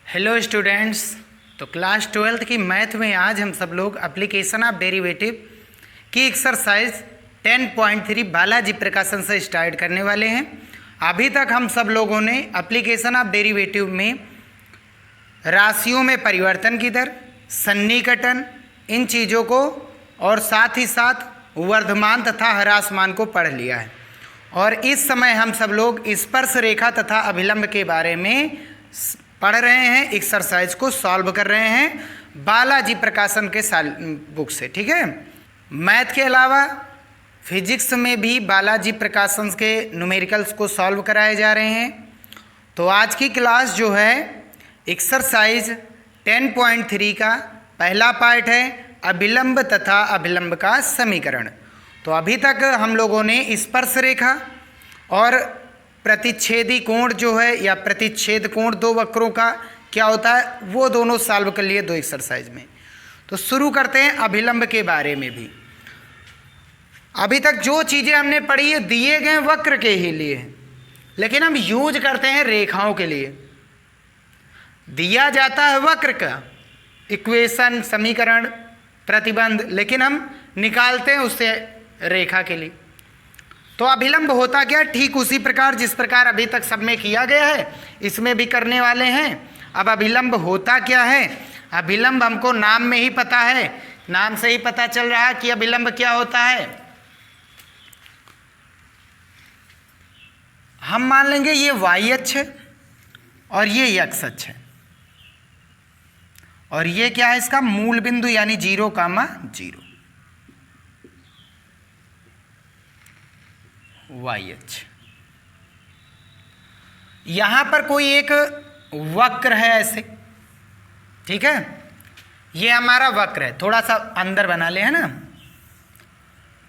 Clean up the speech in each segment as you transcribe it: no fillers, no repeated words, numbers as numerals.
Hello students. तो class 12th की math में आज हम सब लोग एप्लीकेशन ऑफ डेरिवेटिव की एक्सरसाइज 10.3 बालाजी प्रकाशन से स्टार्ट करने वाले हैं। अभी तक हम सब लोगों ने एप्लीकेशन ऑफ डेरिवेटिव में राशियों में परिवर्तन की दर, सन्निकटन, इन चीज़ों को और साथ ही साथ वर्धमान तथा ह्रासमान को पढ़ लिया है। और इस समय हम सब लोग स्पर्श रेखा तथा अभिलंब के बारे में पढ़ रहे हैं, एक्सरसाइज को सॉल्व कर रहे हैं बालाजी प्रकाशन के बुक से। ठीक है, मैथ के अलावा फिजिक्स में भी बालाजी प्रकाशन के न्यूमेरिकल्स को सॉल्व कराए जा रहे हैं। तो आज की क्लास जो है एक्सरसाइज 10.3 का पहला पार्ट है अभिलंब तथा अभिलंब का समीकरण। तो अभी तक हम लोगों ने स्पर्श रेखा और प्रतिच्छेदी कोण जो है या प्रतिच्छेद कोण दो वक्रों का क्या होता है वो दोनों सॉल्व कर लिए दो एक्सरसाइज में। तो शुरू करते हैं अभिलंब के बारे में भी। अभी तक जो चीज़ें हमने पढ़ी है दिए गए वक्र के ही लिए, लेकिन हम यूज करते हैं रेखाओं के लिए। दिया जाता है वक्र का इक्वेशन, समीकरण, प्रतिबंध, लेकिन हम निकालते हैं उससे रेखा के लिए। तो अभिलंब होता क्या, ठीक उसी प्रकार जिस प्रकार अभी तक सब में किया गया है इसमें भी करने वाले हैं। अब अभिलंब होता क्या है, अभिलंब हमको नाम में ही पता है, नाम से ही पता चल रहा है कि अभिलंब क्या होता है। हम मान लेंगे ये y अक्ष है और ये x अक्ष है, और ये क्या है इसका मूल बिंदु यानी 0,0 y अक्ष। यहां पर कोई एक वक्र है ऐसे, ठीक है, ये हमारा वक्र है, थोड़ा सा अंदर बना ले है ना।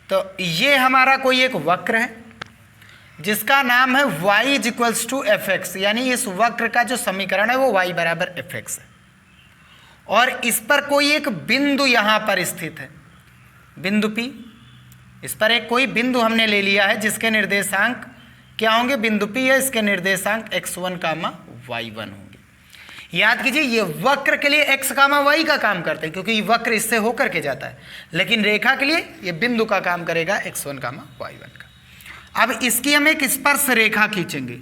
तो ये हमारा कोई एक वक्र है जिसका नाम है y = fx, यानी इस वक्र का जो समीकरण है वो y = fx है। और इस पर कोई एक बिंदु यहां पर स्थित है, बिंदु P। इस पर एक कोई बिंदु हमने ले लिया है जिसके निर्देशांक क्या होंगे, बिंदु P है, इसके निर्देशांक x1, y1 होंगे। याद कीजिए ये वक्र के लिए x, y का काम करते हैं क्योंकि ये वक्र इससे होकर के जाता है, लेकिन रेखा के लिए ये बिंदु का काम करेगा x1, y1 का। अब इसकी हम एक स्पर्श रेखा खींचेंगे,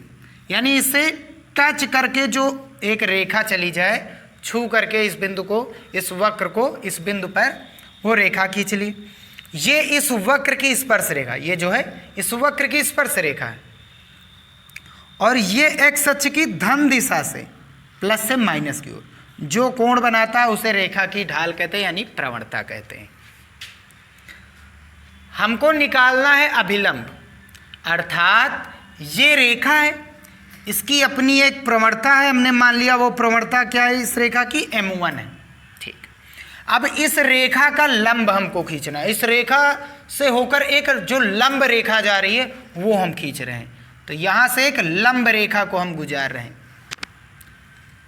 यानी इससे टच करके जो एक रेखा चली जाए, छू करके इस बिंदु को, इस वक्र को इस बिंदु पर वो रेखा खींच ली। ये इस वक्र की स्पर्श रेखा, ये जो है इस वक्र की स्पर्श रेखा है। और ये x अक्ष की धन दिशा से प्लस से माइनस की ओर जो कोण बनाता है उसे रेखा की ढाल कहते हैं, यानी प्रवणता कहते हैं। हमको निकालना है अभिलंब, अर्थात ये रेखा है, इसकी अपनी एक प्रवणता है, हमने मान लिया वो प्रवणता क्या है इस रेखा की, m1 है। ठीक, अब इस रेखा का लंब हमको खींचना है, इस रेखा से होकर एक जो लंब रेखा जा रही है वो हम खींच रहे हैं। तो यहां से एक लंब रेखा को हम गुजार रहे हैं।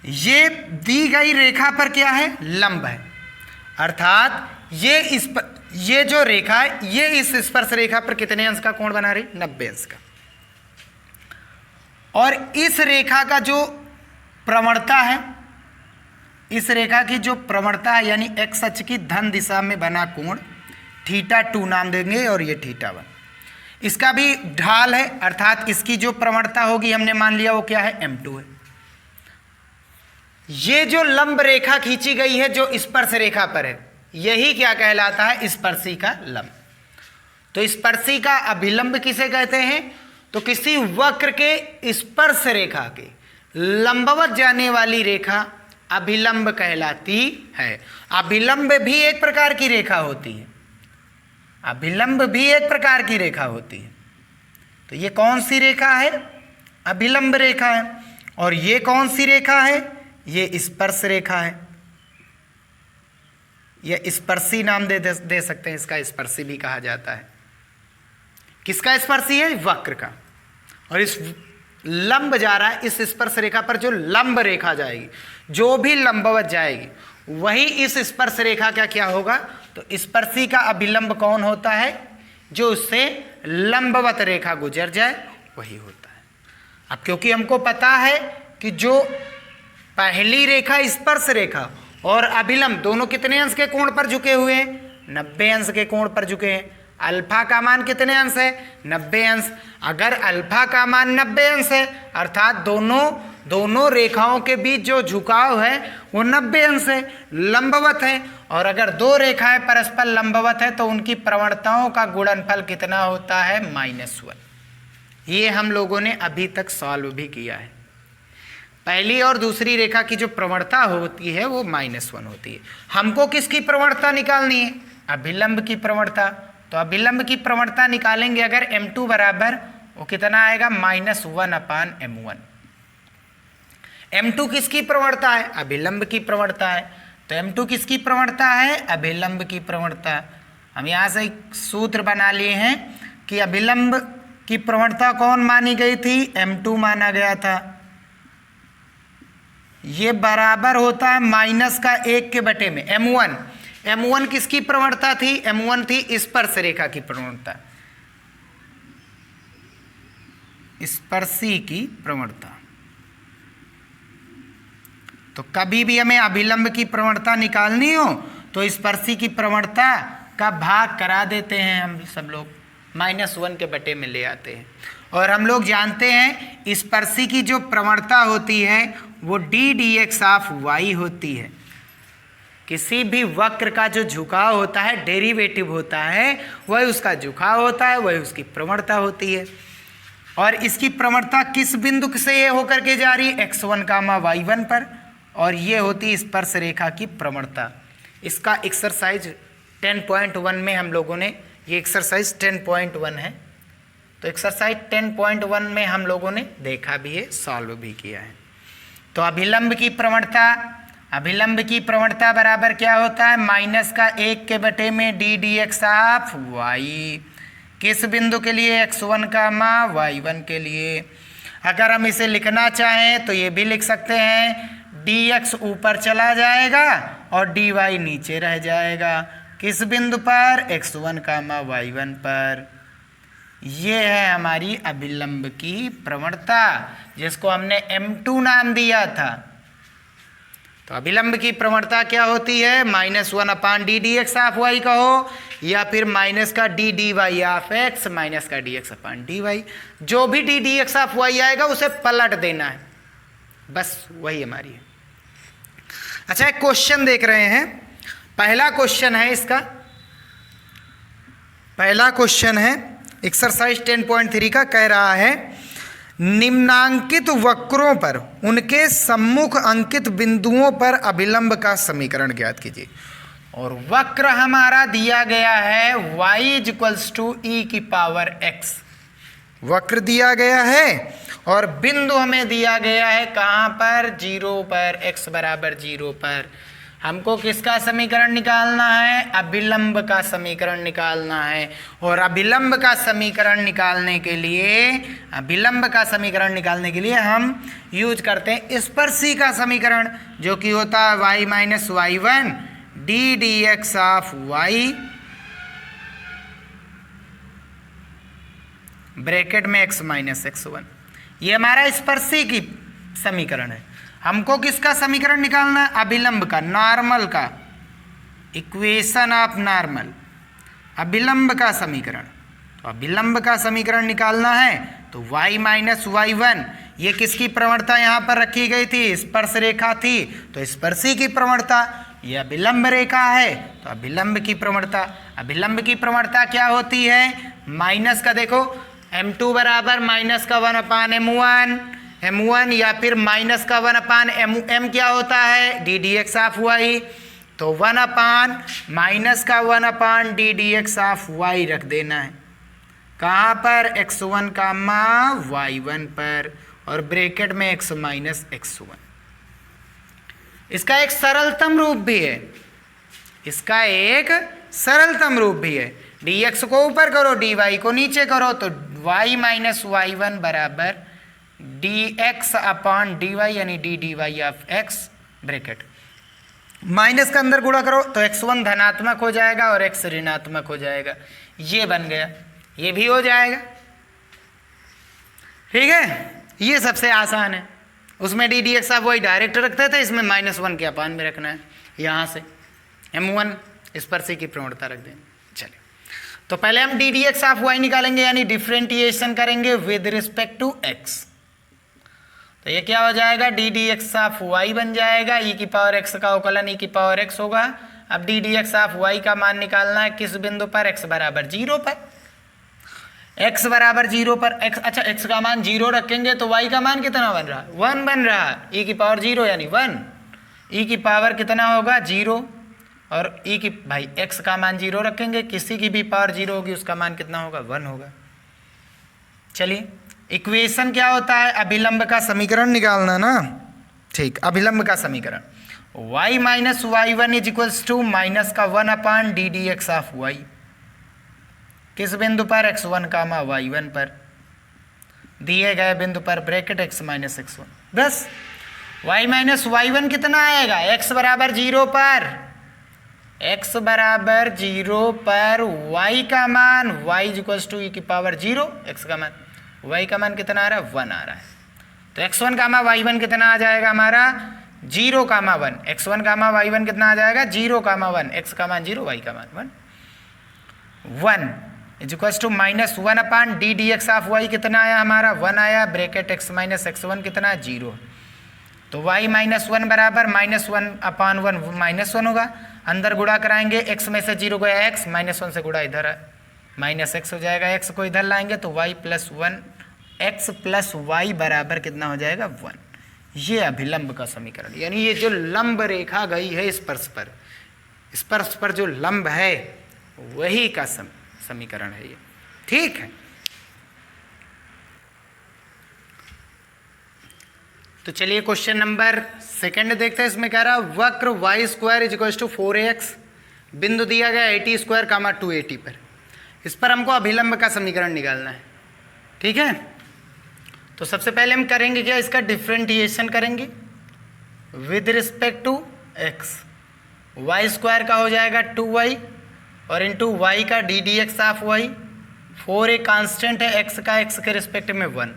ये दी गई रेखा पर क्या है, लंब है, अर्थात ये जो रेखा है ये इस स्पर्श रेखा पर कितने अंश का कोण बना रही, 90 अंश का। और इस रेखा का जो प्रवणता है, इस रेखा की जो प्रवणता है यानी x अक्ष की धन दिशा में बना कोण θ2 नाम देंगे, और ये θ1 इसका भी ढाल है, अर्थात इसकी जो प्रवणता होगी हमने मान लिया वो क्या है, m2 है। ये जो लंब रेखा खींची गई है जो स्पर्श रेखा पर है यही क्या कहलाता है, स्पर्शी का लंब। तो स्पर्शी का अभिलंब किसे कहते हैं, तो किसी वक्र के स्पर्श रेखा के लंबवत जाने वाली रेखा अभिलंब कहलाती है। अभिलंब भी एक प्रकार की रेखा होती है, अभिलंब भी एक प्रकार की रेखा होती है। तो ये कौन सी रेखा है, अभिलंब रेखा है। और ये कौन सी रेखा है, ये स्पर्श रेखा है। ये स्पर्शी नाम दे सकते हैं, इसका स्पर्शी भी कहा जाता है। किसका स्पर्शी है, वक्र का। और इस लंब जा रहा है, इस स्पर्श रेखा पर जो लंब रेखा जाएगी, जो भी लंबवत जाएगी वही इस स्पर्श रेखा का क्या होगा, तो स्पर्शी का अभिलंब कौन होता है, जो उससे लंबवत रेखा गुजर जाए वही होता है। अब क्योंकि हमको पता है कि जो पहली रेखा स्पर्श रेखा और अभिलंब दोनों कितने अंश के कोण पर झुके हुए हैं? 90 अंश के कोण पर झुके हैं। अल्फा का मान कितने अंश है? 90 अंश। अगर अल्फा का मान 90 अंश है अर्थात दोनों रेखाओं के बीच जो झुकाव है वो 90 अंश है, लंबवत है। और अगर दो रेखाएं परस्पर लंबवत है तो उनकी प्रवणताओं का गुणनफल कितना होता है? -1। ये हम लोगों ने अभी तक सॉल्व भी किया है। पहली और दूसरी रेखा की जो प्रवणता होती है वो -1 होती है। हमको किसकी प्रवणता निकालनी है? अभिलंब की प्रवणता। तो अभिलंब की प्रवणता निकालेंगे अगर m2 बराबर वो कितना आएगा? -1/m1। m2 किसकी प्रवणता है? अभिलंब की प्रवणता है। तो m2 किसकी प्रवणता है? अभिलंब की प्रवणता। हम यहाँ से एक सूत्र बना लिए हैं कि अभिलंब की प्रवणता कौन मानी गई थी? m2 माना गया था। ये बराबर होता है -1 में m1। m1 किसकी प्रवणता थी? m1 थी स्पर्श रेखा की प्रवणता, स्पर्शी की प्रवणता। तो कभी भी हमें अभिलंब की प्रवणता निकालनी हो तो स्पर्शी की प्रवणता का भाग करा देते हैं हम सब लोग, -1 में ले आते हैं। और हम लोग जानते हैं स्पर्शी की जो प्रवणता होती है वो ddx ऑफ y होती है। किसी भी वक्र का जो झुकाव होता है, डेरिवेटिव होता है, वही उसका झुकाव होता है, वही उसकी प्रवणता होती है। और इसकी प्रवणता किस बिंदु से ये होकर के जा रही है? x1, y1 पर। और ये होती है स्पर्श रेखा की प्रवणता। इसका एक्सरसाइज 10.1 में हम लोगों ने, ये एक्सरसाइज 10.1 है, तो एक्सरसाइज 10.1 में हम लोगों ने देखा भी है, सॉल्व भी किया है। तो अभिलंब की प्रवणता बराबर क्या होता है? -1 में ddx ऑफ y। किस बिंदु के लिए? x1, y1 के लिए। अगर हम इसे लिखना चाहें तो ये भी लिख सकते हैं, dx ऊपर चला जाएगा और dy नीचे रह जाएगा। किस बिंदु पर? x1, y1 पर। ये है हमारी अभिलंब की प्रवणता, जिसको हमने m2 नाम दिया था। तो अभिलंब की प्रवणता क्या होती है? -1/ddx ऑफ y कहो, या फिर माइनस का dy ऑफ x माइनस का dx/dy। जो भी ddx ऑफ y आएगा उसे पलट देना है, बस वही हमारी है। अच्छा, एक क्वेश्चन देख रहे हैं। पहला क्वेश्चन है इसका, पहला क्वेश्चन है एक्सरसाइज 10.3 का। कह रहा है निम्नांकित वक्रों पर उनके सम्मुख अंकित बिंदुओं पर अभिलंब का समीकरण ज्ञात कीजिए। और वक्र हमारा दिया गया है y = e⁻x। वक्र दिया गया है और बिंदु हमें दिया गया है कहाँ पर? 0 पर, x बराबर 0 पर। हमको किसका समीकरण निकालना है? अभिलंब का समीकरण निकालना है। और अभिलंब का समीकरण निकालने के लिए हम यूज करते हैं स्पर्शी का समीकरण, जो कि होता है y - y1 ddx of y bracket में x - x1। ये हमारा स्पर्शी की समीकरण है। हमको किसका समीकरण निकालना है? अभिलंब का, नॉर्मल का, इक्वेशन ऑफ नॉर्मल, अभिलंब का समीकरण। तो अभिलंब का समीकरण निकालना है तो y - y1, ये किसकी प्रवणता यहाँ पर रखी गई थी? स्पर्श रेखा थी, तो स्पर्शी की प्रवणता। ये अभिलंब रेखा है तो अभिलंब की प्रवणता। अभिलंब की प्रवणता क्या होती है? माइनस का, देखो m2 बराबर -1/m1 या फिर -1/m क्या होता है? ddx of y। तो 1/-1/ddx ऑफ y रख देना है। कहाँ पर? x1, y1 पर, और ब्रैकेट में x - x1। इसका एक सरलतम रूप भी है, dx को ऊपर करो, dy को नीचे करो, तो y - y1 बराबर dx/dy यानी dy of x bracket. Minus का अंदर गुणा करो तो x1 धनात्मक हो जाएगा और x ऋणात्मक हो जाएगा। ये बन गया, ये भी हो जाएगा। ठीक है, ये सबसे आसान है। उसमें d d x of y direct रखते थे, इसमें -1 के अपान में रखना है। यहाँ से M1 इस पर सी की प्रवणता रख दें। चलिए, तो पहले हम d d x of y निकालेंगे, यानी डिफ्रेंटिएशन करेंगे विद रिस्पेक्ट टू एक्स। तो ये क्या हो जाएगा, d d x of y बन जाएगा, ई की पावर एक्स का अवकलन ई की पावर एक्स होगा। अब d d x of y का मान निकालना है किस बिंदु पर, एक्स बराबर 0 पर। x बराबर 0 पर x, अच्छा x का मान 0 रखेंगे तो y का मान कितना बन रहा है, 1 बन रहा है। e की पावर 0 यानी 1, e की पावर कितना होगा 0, और e की भाई x का मान 0 रखेंगे, किसी की भी पावर 0 होगी उसका मान कितना होगा, 1 होगा। चलिए, इक्वेशन क्या होता है, अभिलंब का समीकरण निकालना ना। ठीक, अभिलंब का समीकरण y minus y1 is equals to minus का 1 upon d d x of y, किस बिंदु पर, x1 कामा y1 पर, दिए गए बिंदु पर ब्रैकेट x माइनस x1। बस y माइनस y1 कितना आएगा, x बराबर 0 पर, x बराबर 0 पर y का मान y इक्वल्स टू ई की पावर 0, x का मान, y का मान कितना आ रहा है, 1 आ रहा है। तो x1 कामा y1 कितना आ जाएगा हमारा, 0 कामा 1, x1 कामा y1 कितना आ जाएगा, 0 कामा 1, x का मान 0, y का मान 1 is equals to minus 1 upon d d x of y कितना आया हमारा, 1 आया, ब्रैकेट x माइनस x1 कितना, 0। तो y माइनस 1 बराबर -1 अपान 1 -1 होगा, अंदर गुणा कराएंगे, x में से 0 गया x, -1 से गुणा इधर माइनस x हो जाएगा, x को इधर लाएंगे तो y plus 1, x plus y बराबर कितना हो जाएगा, 1। ये अभिलंब का समीकरण, यानी ये जो लंब रेखा गई है स्पर्श पर जो लंब है वही का समीकरण है ये। ठीक है, तो चलिए क्वेश्चन नंबर 2 देखते हैं। इसमें कह रहा है वक्र y square is equal to 4ax, बिंदु दिया गया 80² कामा 280 पर। इस पर हमको अभिलंब का समीकरण निकालना है। ठीक है, तो सबसे पहले हम करेंगे क्या, इसका डिफरेंटिएशन करेंगे with respect to x। Y square का हो जाएगा 2y और इंटू वाई का d d x of y, 4 एक कांस्टेंट है, x का x के रिस्पेक्ट में 1।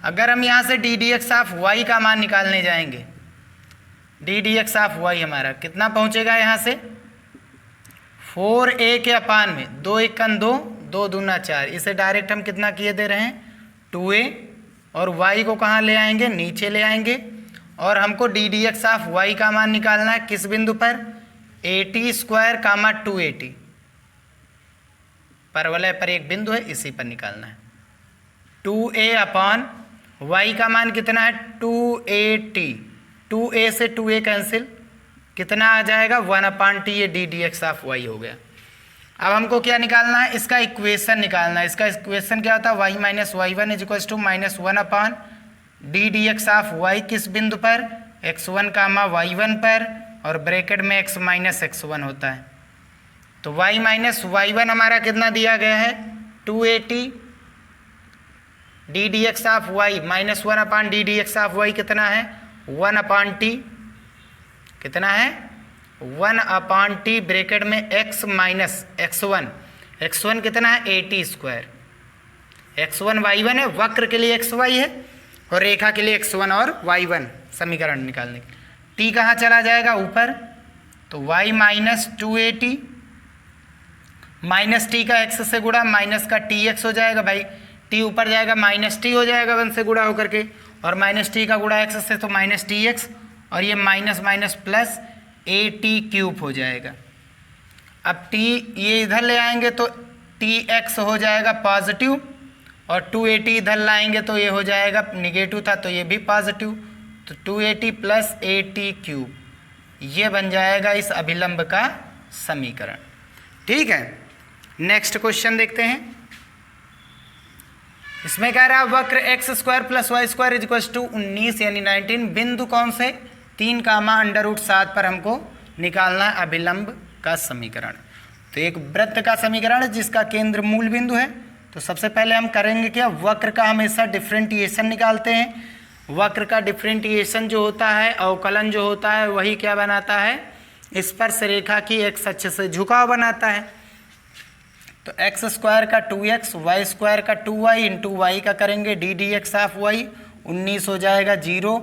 अगर हम यहाँ से d d x of y का मान निकालने जाएंगे, d d x of y हमारा कितना पहुँचेगा यहाँ से, 4a के अपान में 2 1 2, 2 दूना 4, इसे डायरेक्ट हम कितना किए दे रहे हैं, 2a, और y को कहाँ ले आएंगे, नीचे ले आएंगे, और हमको d d x of y का मान निकालना है किस बिंदु पर, 80² कामा 280, परवलय पर एक बिंदु है, इसी पर निकालना है। 2a अपान y का मान कितना है, 280, 2a से 2a कैंसिल, कितना आ जाएगा, 1 अपान t, ये d d x of y हो गया। अब हमको क्या निकालना है, इसका इक्वेशन निकालना है। इसका इक्वेशन क्या होता है, y minus y1 is equals to -1 upon d d x of y किस बिंदु पर, x1 कामा y1 पर, और ब्रैकेट में x माइनस x1 होता है। तो y माइनस y1 हमारा कितना दिया गया है, 280, d d x of y -1 upon d d x of y कितना है, 1 अपान टी, कितना है, 1 अपान टी, ब्रैकेट में x माइनस x1 कितना है, 80²। x1 y1 है, वक्र के लिए xy है और रेखा के लिए x1 और y1 समीकरण निकालने के लिए। t कहाँ चला जाएगा, ऊपर, तो y माइनस 280 माइनस टी का x से गुणा, माइनस का tx हो जाएगा, भाई t ऊपर जाएगा माइनस t हो जाएगा 1 से गुणा होकर के, और माइनस टी का गुणा x से तो माइनस tx, और ये माइनस माइनस प्लस AT³ हो जाएगा। अब t ये इधर ले आएंगे तो tx हो जाएगा पॉजिटिव, और 280 इधर लाएंगे तो ये हो जाएगा निगेटिव था, तो ये भी पॉजिटिव, तो 280 प्लस AT³, ये बन जाएगा इस अभिलंब का समीकरण। ठीक है, नेक्स्ट क्वेश्चन देखते हैं। इसमें कह रहा है वक्र x² plus y² is equal to 19 यानी 19, बिंदु कौन से, 3 कामा √7 पर हमको निकालना है अभिलंब का समीकरण। तो एक वृत्त का समीकरण है जिसका केंद्र मूल बिंदु है। तो सबसे पहले हम करेंगे क्या, वक्र का हमेशा डिफरेंटिएशन निकालते हैं। वक्र का डिफरेंटिएशन जो होता है, अवकलन जो होता है, वही क्या बनाता है, स्पर्श रेखा की एक अक्ष से झुकाव बनाता है। तो x² का 2x, y² का 2y, इंटू वाई का करेंगे d d x of y, 19 हो जाएगा 0,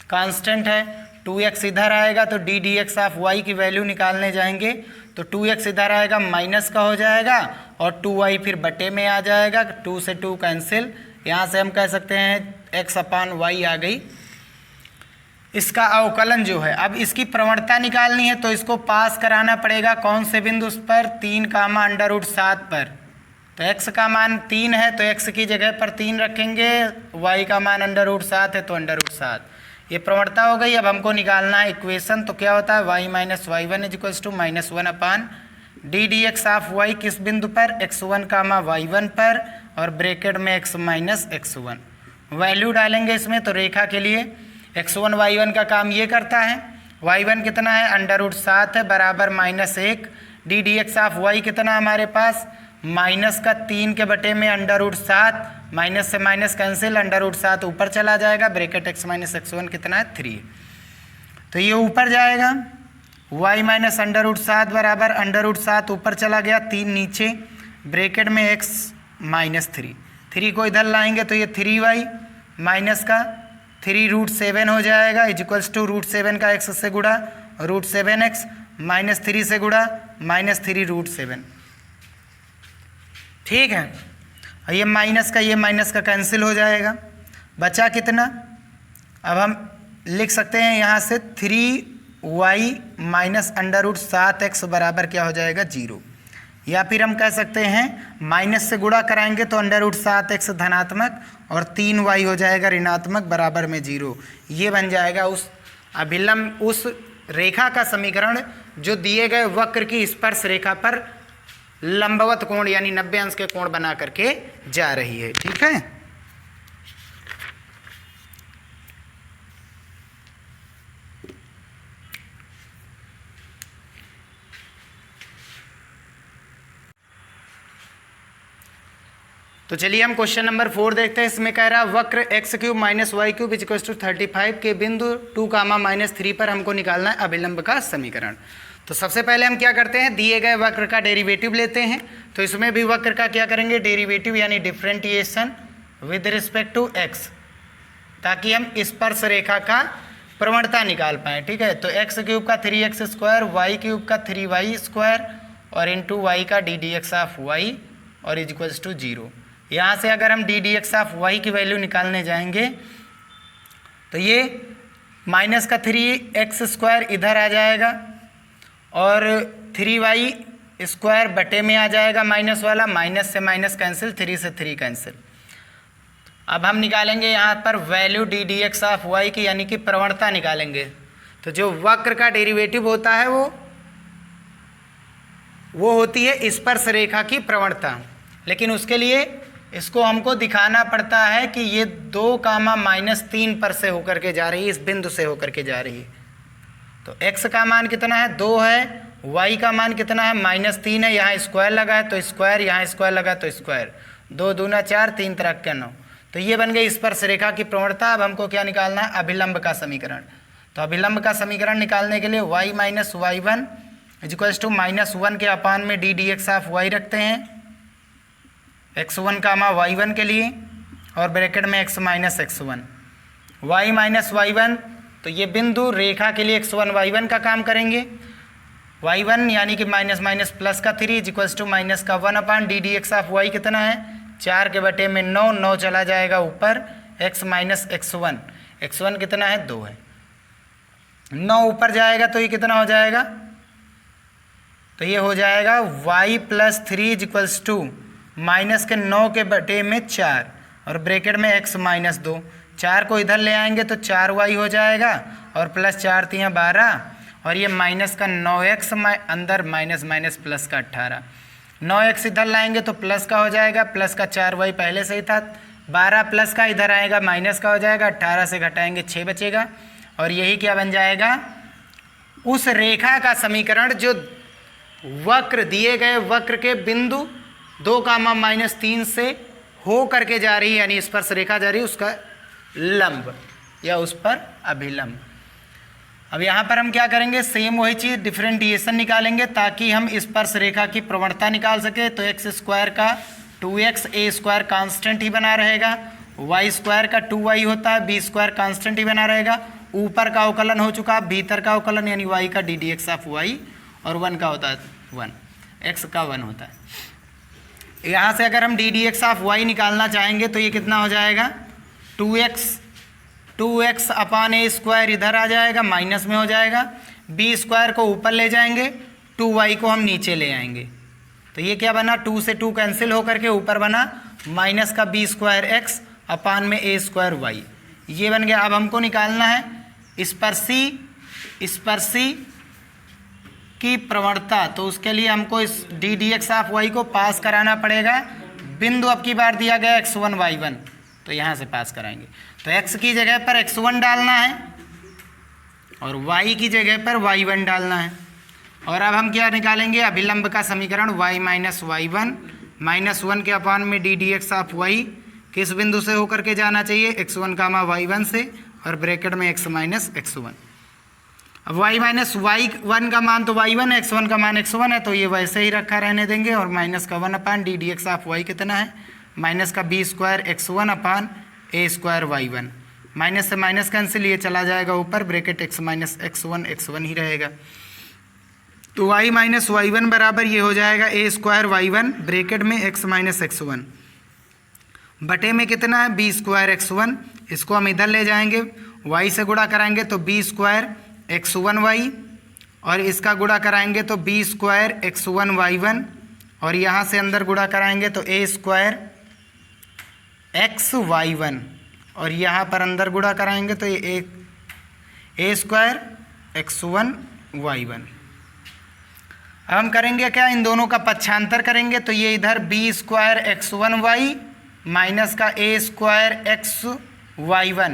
कांस्टेंट है, 2x इधर आएगा तो d d x of y की वैल्यू निकालने जाएंगे तो 2x इधर आएगा माइनस का हो जाएगा और 2y फिर बटे में आ जाएगा, 2 से 2 कैंसिल। यहाँ से हम कह सकते हैं x अपान वाई आ गई। इसका अवकलन जो है, अब इसकी प्रवणता निकालनी है तो इसको पास कराना पड़ेगा कौन से बिंदु पर, 3 कामा अंडर रूट 7 पर। तो x का मान 3 है तो x की जगह पर 3 रखेंगे, y का मान अंडर रूट 7 है तो अंडर रूट 7। ये प्रवणता हो गई। अब हमको निकालना है इक्वेशन, तो क्या होता है y minus y one is equals to minus one upon d d x of y किस बिंदु पर, x1 कामा y1 पर और ब्रैकेट में x माइनस x1। वैल्यू डालेंगे इसमें तो रेखा के लिए x1 y1 का काम ये करता है। y1 कितना है, अंडर रूट 7 है बराबर -1। D d x of y कितना हमारे पास, माइनस का 3 के बटे में अंडर रूट 7, माइनस से माइनस कैंसिल, अंडर रूट 7 ऊपर चला जाएगा, ब्रैकेट x माइनस x1 कितना है 3। तो ये ऊपर जाएगा, y माइनस अंडर रूट 7 बराबर अंडर रूट 7 ऊपर चला गया, 3 नीचे, ब्रैकेट में x माइनस 3 को इधर लाएंगे तो ये 3y माइनस का 3 रूट 7 हो जाएगा इजिक्वल्स टू रूट 7 का x से गुड़ा रूट 7x माइनस 3 से गुड़ा माइनस 3 रूट 7। ठीक है, ये माइनस का कैंसिल हो जाएगा, बचा कितना, अब हम लिख सकते हैं यहाँ से 3y minus under root 7x बराबर क्या हो जाएगा 0, या फिर हम कह सकते हैं माइनस से गुणा कराएंगे तो अंडर रूट 7x धनात्मक और 3y हो जाएगा ऋणात्मक बराबर में 0। ये बन जाएगा उस अभिलंब, उस रेखा का समीकरण जो दिए गए वक्र की स्पर्श रेखा पर लंबवत कोण यानी 90 अंश के कोण बना करके जा रही है। ठीक है, तो चलिए हम क्वेश्चन नंबर 4 देखते हैं। इसमें कह रहा है वक्र x cube minus y cube is equal to 35 के बिंदु 2 कामा माइनस 3 पर हमको निकालना है अभिलंब का समीकरण। तो सबसे पहले हम क्या करते हैं, दिए गए वक्र का डेरिवेटिव लेते हैं। तो इसमें भी वक्र का क्या करेंगे, डेरिवेटिव यानी differentiation with respect to x, ताकि हम स्पर्श रेखा का प्रवणता निकाल पाएँ। ठीक है, तो एक्स क्यूब का 3x स्क्वायर, वाई क्यूब का 3y स्क्वायर और इंटू वाई का d d x of y और इज इक्वल्स टू 0। यहाँ से अगर हम d d x of y की वैल्यू निकालने जाएंगे तो ये माइनस का 3x स्क्वायर इधर आ जाएगा और 3y स्क्वायर बटे में आ जाएगा माइनस वाला, माइनस से माइनस कैंसिल, 3 से 3 कैंसिल। अब हम निकालेंगे यहाँ पर value d d x of y की, यानी कि प्रवणता निकालेंगे। तो जो वक्र का डेरिवेटिव होता है वो होती है स्पर्श रेखा की प्रवणता, लेकिन उसके लिए इसको हमको दिखाना पड़ता है कि ये 2 कामा माइनस 3 पर से होकर के जा रही है, इस बिंदु से होकर के जा रही है। तो x का मान कितना है 2 है, y का मान कितना है -3 है, यहाँ स्क्वायर लगा है तो स्क्वायर, यहाँ स्क्वायर लगा तो स्क्वायर, 2 दूना 4 3 तरह के 9। तो ये बन गई स्पर्श रेखा की प्रवणता। अब हमको क्या निकालना है, अभिलंब का समीकरण। तो अभिलंब का समीकरण निकालने के लिए y minus y one is equals to -1 के अपान में d d x of y रखते हैं x1 कामा y1 के लिए और ब्रैकेट में x minus x1, y minus y1। तो ये बिंदु रेखा के लिए x1 y1 का काम करेंगे, y1 यानी कि माइनस माइनस प्लस का 3 इज इक्वल्स टू माइनस का 1 upon d d x of y कितना है 4 के बटे में 9, 9 चला जाएगा ऊपर, x माइनस x1, x1 कितना है 2 है, 9 ऊपर जाएगा तो ये कितना हो जाएगा, तो ये हो जाएगा y plus 3 is equals to minus के 9 के बटे में 4 और ब्रैकेट में x माइनस 2, 4 को इधर ले आएंगे तो 4y हो जाएगा और प्लस 4 3 12 और ये माइनस का 9x अंदर माइनस माइनस प्लस का 18, 9x इधर लाएंगे तो प्लस का हो जाएगा, प्लस का 4y पहले से ही था, 12 प्लस का इधर आएगा माइनस का हो जाएगा, 18 से घटाएंगे 6 बचेगा और यही क्या बन जाएगा, उस रेखा का समीकरण जो वक्र दिए गए वक्र के बिंदु 2 कामा माइनस 3 से हो करके जा रही है, यानी स्पर्श रेखा जा रही है, उसका लंब या उस पर अभिलंब। अब यहाँ पर हम क्या करेंगे, सेम वही चीज़ डिफरेंटिएशन निकालेंगे ताकि हम स्पर्श रेखा की प्रवणता निकाल सके। तो एक्स स्क्वायर का 2x, ए स्क्वायर कांस्टेंट ही बना रहेगा, वाई स्क्वायर का 2y होता है, बी स्क्वायर कांस्टेंट ही बना रहेगा, ऊपर का अवकलन हो चुका, भीतर का अवकलन यानी y का d d x of y, और 1 का होता है 1, x का 1 होता है। यहाँ से अगर हम d d x of y निकालना चाहेंगे तो ये कितना हो जाएगा, 2x अपान ए स्क्वायर इधर आ जाएगा, माइनस में हो जाएगा, बी स्क्वायर को ऊपर ले जाएंगे, 2y को हम नीचे ले आएंगे, तो ये क्या बना, 2 से 2 कैंसिल होकर के ऊपर बना माइनस का बी स्क्वायर एक्स अपान में ए स्क्वायर वाई, ये बन गया। अब हमको निकालना है स्पर्शी की प्रवणता, तो उसके लिए हमको इस d d x of y को पास कराना पड़ेगा। बिंदु अब की बार दिया गया x1 y1, तो यहाँ से पास कराएंगे, तो x की जगह पर x1 डालना है और y की जगह पर y1 डालना है। और अब हम क्या निकालेंगे, अभिलंब का समीकरण y माइनस y1 माइनस 1 के अपान में d d x of y किस बिंदु से होकर के जाना चाहिए, x1 कामा y1 से, और ब्रैकेट में x माइनस x1। अब y माइनस y1 का मान तो y1 है, x1 का मान x1 है, तो ये वैसे ही रखा रहने देंगे, और माइनस का 1 upon d d x of y कितना है, माइनस का b square x1 upon a square y1, minus से माइनस कैंसिल, ये चला जाएगा ऊपर, ब्रैकेट x माइनस x1 ही रहेगा। तो y माइनस y1 बराबर ये हो जाएगा ए स्क्वायर y1 ब्रैकेट में x माइनस x1 बटे में कितना है बी स्क्वायर x1, इसको हम इधर ले जाएंगे, y से गुणा कराएंगे तो बी स्क्वायर x1y, और इसका गुणा कराएंगे तो बी स्क्वायर x1y1, और यहाँ से अंदर गुणा कराएंगे तो ए स्क्वायर xy1, और यहाँ पर अंदर गुणा कराएंगे तो ये ए स्क्वायर x1y1। अब हम करेंगे क्या, इन दोनों का पक्षांतर करेंगे, तो ये इधर बी स्क्वायर x1y माइनस का ए स्क्वायर xy1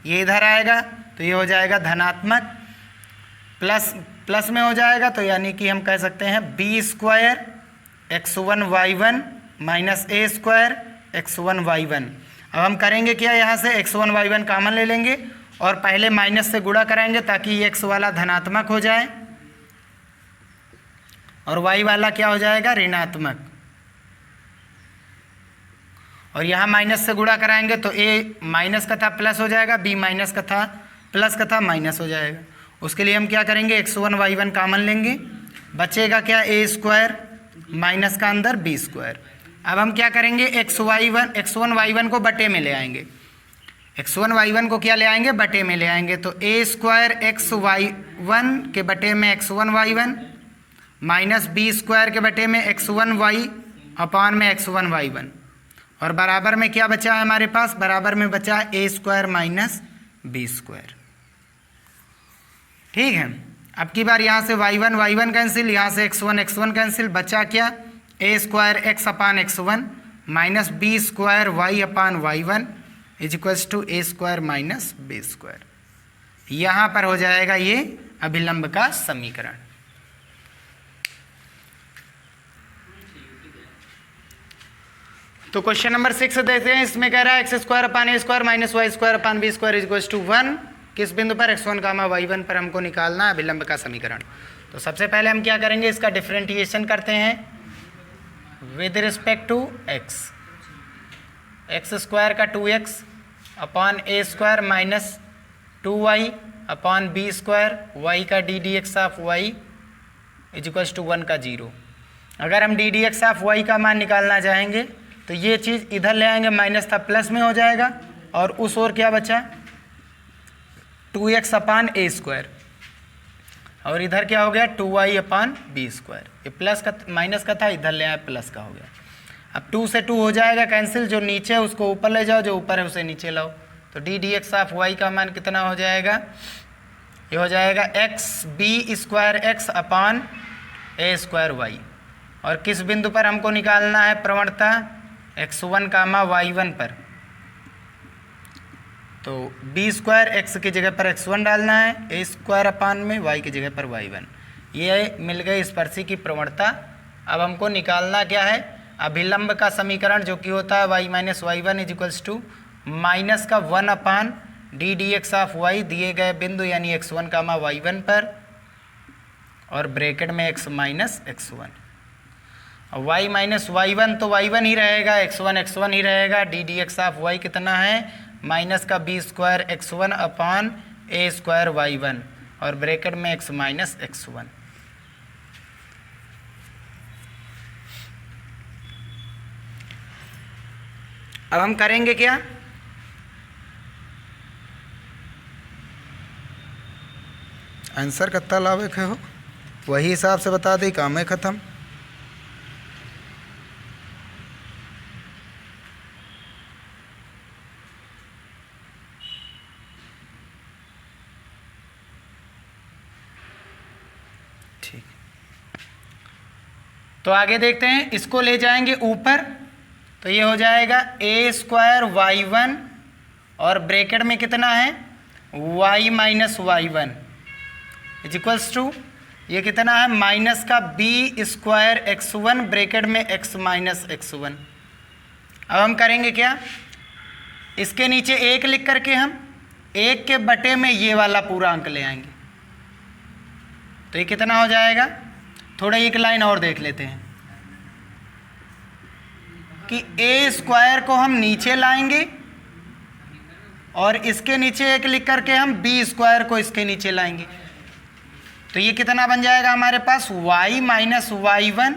ये इधर आएगा, तो ये हो जाएगा धनात्मक, प्लस में हो जाएगा, तो यानी कि हम कह सकते हैं बी स्क्वायर x1y1 माइनस ए स्क्वायर x1y1। अब हम करेंगे क्या, यहाँ से x1y1 कॉमन ले लेंगे और पहले माइनस से गुणा कराएंगे ताकि ये x वाला धनात्मक हो जाए और y वाला क्या हो जाएगा, ऋणात्मक, और यहाँ माइनस से गुणा कराएंगे तो a माइनस का था प्लस हो जाएगा, b माइनस का था प्लस का था माइनस हो जाएगा। उसके लिए हम क्या करेंगे, x1y1 कॉमन लेंगे, बचेगा क्या, a स्क्वायर माइनस का अंदर b स्क्वायर। अब हम क्या करेंगे, x1y1 को बटे में ले आएंगे, x1y1 को क्या ले आएंगे, बटे में ले आएंगे, तो a स्क्वायर xy1 के बटे में x1y1 माइनस बी स्क्वायर के बटे में x1y अपान में x1y1, और बराबर में क्या बचा है हमारे पास, बराबर में बचा है ए स्क्वायर माइनस बी स्क्वायर। ठीक है, अब की बार यहाँ से y1 कैंसिल, यहाँ से x1 कैंसिल, बचा क्या, a square x upon x1 minus b square y upon y1 is equals to a square minus b square. यहाँ पर हो जाएगा ये अभिलंब का समीकरण। तो क्वेश्चन नंबर 6 देखते हैं, इसमें कह रहा है x square upon a square minus y square upon b square is equals to 1, किस बिंदु पर x1 कामा y1 पर हमको निकालना है अभिलंब का समीकरण। तो सबसे पहले हम क्या करेंगे, इसका डिफरेंटिएशन करते हैं with respect to x square का 2x upon a square minus 2y upon b square, y का d d x of y is equals to 1 का 0। अगर हम d d x of y का मान निकालना चाहेंगे तो ये चीज़ इधर ले आएंगे, माइनस था प्लस में हो जाएगा, और उस ओर क्या बचा 2x अपान ए स्क्वायर, और इधर क्या हो गया 2y अपान बी स्क्वायर, ये प्लस का माइनस का था इधर ले आए प्लस का हो गया। अब 2 से 2 हो जाएगा कैंसिल, जो नीचे है उसको ऊपर ले जाओ, जो ऊपर है उसे नीचे लाओ, तो d d x of y का मान कितना हो जाएगा, ये हो जाएगा x b square x upon a square y. और किस बिंदु पर हमको निकालना है प्रवणता, x1 कामा y1 पर, तो बी स्क्वायर एक्स की जगह पर x1 डालना है, ए स्क्वायर अपान में y की जगह पर y1। ये मिल गई स्पर्शी की प्रवणता। अब हमको निकालना क्या है, अभिलंब का समीकरण, जो कि होता है y minus y1 is equals to minus का 1 upon d d x of y दिए गए बिंदु यानी x1 कामा y1 पर, और ब्रैकेट में x minus x1। y minus y1 तो y1 ही रहेगा, x1 ही रहेगा, d d x of y कितना है माइनस का b square x1 upon a square y1 और ब्रैकेट में x माइनस x1। अब हम करेंगे क्या, आंसर कितना लाभक है हो वही हिसाब से बता दे, काम है ख़त्म। ठीक, तो आगे देखते हैं, इसको ले जाएंगे ऊपर, तो ये हो जाएगा ए स्क्वायर y1 और ब्रैकेट में कितना है y minus y1 is equals to ये कितना है माइनस का बी स्क्वायर x1 ब्रैकेट में x माइनस x1। अब हम करेंगे क्या, इसके नीचे एक लिख करके हम एक के बटे में ये वाला पूरा अंक ले आएंगे, तो ये कितना हो जाएगा, थोड़ा एक लाइन और देख लेते हैं कि ए स्क्वायर को हम नीचे लाएंगे और इसके नीचे एक लिख करके हम बी स्क्वायर को इसके नीचे लाएंगे, तो ये कितना बन जाएगा हमारे पास y माइनस y1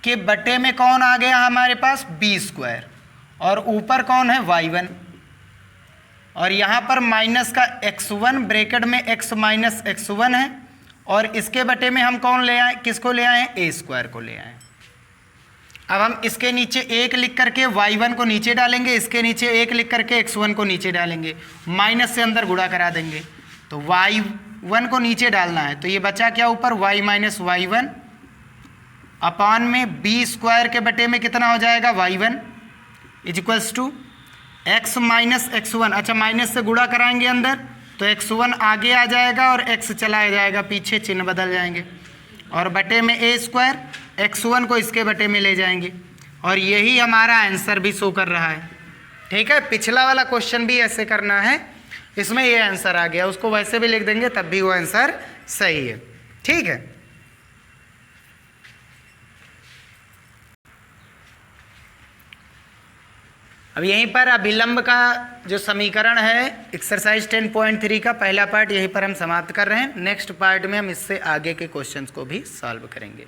के बटे में कौन आ गया हमारे पास बी स्क्वायर और ऊपर कौन है y1 और यहाँ पर माइनस का x1 ब्रैकेट में x माइनस x1 है और इसके बटे में हम कौन ले आए, किसको ले आए, ए स्क्वायर को ले आए। अब हम इसके नीचे एक लिख करके y1 को नीचे डालेंगे, इसके नीचे एक लिख करके x1 को नीचे डालेंगे, माइनस से अंदर गुणा करा देंगे, तो y1 को नीचे डालना है, तो ये बचा क्या ऊपर y माइनस y1 अपान में बी स्क्वायर के बटे में कितना हो जाएगा y1 is equals to x minus x1। अच्छा, माइनस से गुणा कराएंगे अंदर तो x1 आगे आ जाएगा और x चला जाएगा पीछे, चिन्ह बदल जाएंगे और बटे में ए स्क्वायर, x1 को इसके बटे में ले जाएंगे और यही हमारा आंसर भी शो कर रहा है। ठीक है, पिछला वाला क्वेश्चन भी ऐसे करना है, इसमें ये आंसर आ गया, उसको वैसे भी लिख देंगे तब भी वो आंसर सही है। ठीक है, अब यहीं पर अभिलंब का जो समीकरण है एक्सरसाइज 10.3 का पहला पार्ट यहीं पर हम समाप्त कर रहे हैं। नेक्स्ट पार्ट में हम इससे आगे के क्वेश्चंस को भी सॉल्व करेंगे।